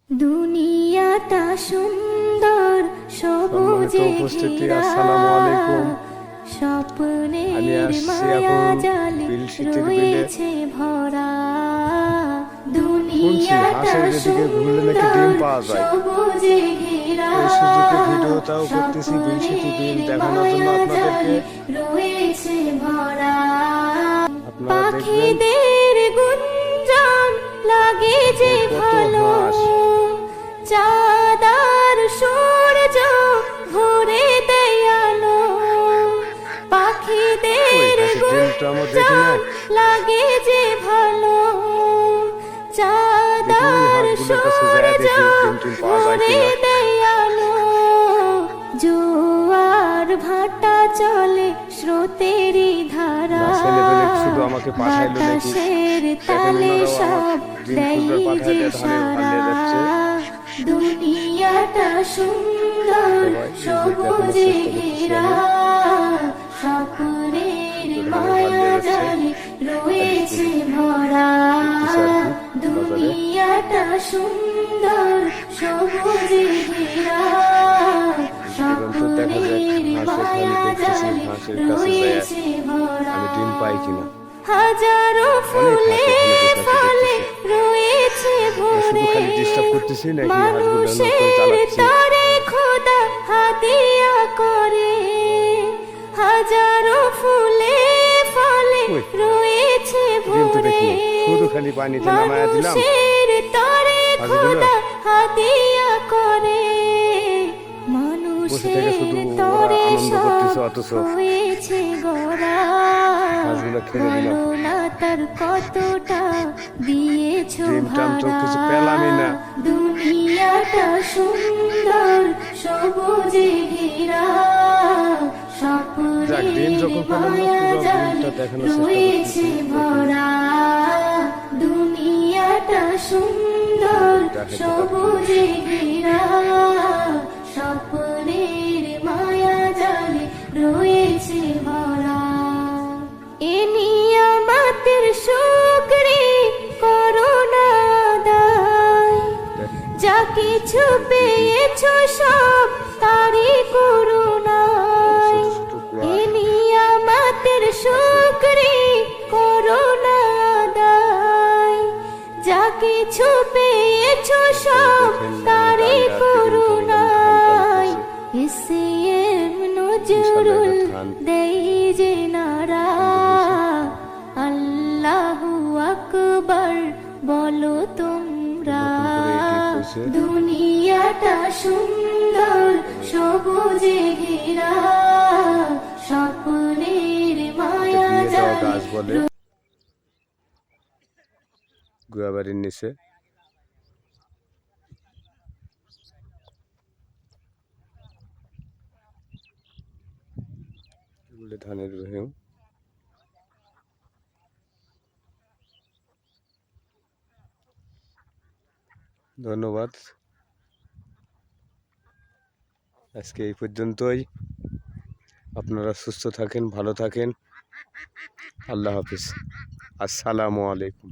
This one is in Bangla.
দুনিয়াটা সুন্দর সবুজে ঘেরা, স্বপ্নের মায়া জালে রয়েছে ভরা। দুনিয়াটা সুন্দর সবুজে ঘেরা, স্বপ্নের মায়া জালে রয়েছে ভরা। পাখিদের গুঞ্জন লাগে যে ভালো, চাঁদার সূর্য ভরে দেয় আলো। পাখিদের গুঞ্জন লাগে যে ভালো, চাঁদার সূর্য ভরে দেয় আলো। জোয়ার ভাটা চলে স্রোতেরই ধারা, বাতাসের তালে সব দেয় যে সারা। দুনিয়াটা সুন্দর সবুজে ঘেরা, স্বপ্নের মায়া জালে রয়েছে ভরা। দুনিয়াটা সুন্দর সবুজে ঘেরা, স্বপ্নের মায়া জালে রয়েছে ভরা। হাজারো ফুলে ফলে রয়েছে ভরে, মানুষের তরে খোদা হাদিয়া করে। হাজারো ফুলে ফলে রয়েছে ভরে, মানুষের তরে খোদা হাদিয়া করে। মানুষের তরে সব হয়েছে গড়া, বলো না তার কতটা দিয়েছো ভাড়া। দুনিয়াটা সুন্দর সবুজে ঘেরা, স্বপ্নের মায়া জালে রয়েছে ভরা। দুনিয়াটা সুন্দর সবুজে ঘেরা, স্বপ্নের মায়া জালে রয়েছে ভরা। এ নিয়ামতের শুকরি করো না আদায়, যা কিছু পেয়েছো সব তারই করুণায়। এ নিয়ামতের শুকরি করো না আদায়, যা কিছু পেয়েছো সব তারই করুণায়। এসএম নজরুল দেই যে নারা, আল্লাহু আকবার বলো তোমরা। দুনিয়াটা সুন্দর সবুজে ঘেরা, স্বপ্নের মায়া জালে। গুয়াবাড়ির নিচে ধানের রহিম। ধন্যবাদ, আজকে এই পর্যন্তই। আপনারা সুস্থ থাকেন, ভালো থাকেন। আল্লাহ হাফিজ, আসসালামু আলাইকুম।